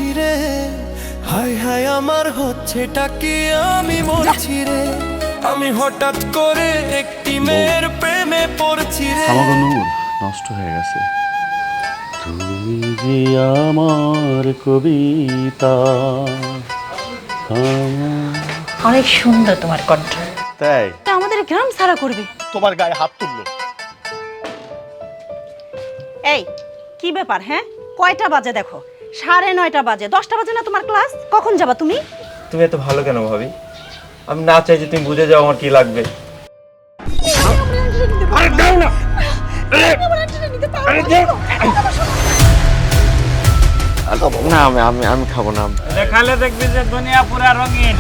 মরছি রে, হায় হায় আমার হচ্ছেটা কি, আমি মরছি রে। আমি হঠাৎ করে একটি মেয়ের প্রেমে পড়ছি রে। আমাকে নূর নষ্ট হয়ে গেছে। তুমি যে আমার কবিতা। অনেক সুন্দর তোমার কণ্ঠ। তাই তা আমাদের গ্রাম ছাড়া করবে। তোমার গায়ে হাত তুললো। এই কি ব্যাপার? হ্যাঁ, কয়টা বাজে দেখো? 9:30 বাজে। 10টা বাজে না তোমার ক্লাস? কখন যাবা তুমি? তুমি এত ভালো কেন ভাবি? আমি না চাই যে তুমি বুঝে যাও আমার কি লাগবে। না আমি খাবো না। দেখালে দেখবি যে দুনিয়া পুরা রঙিন।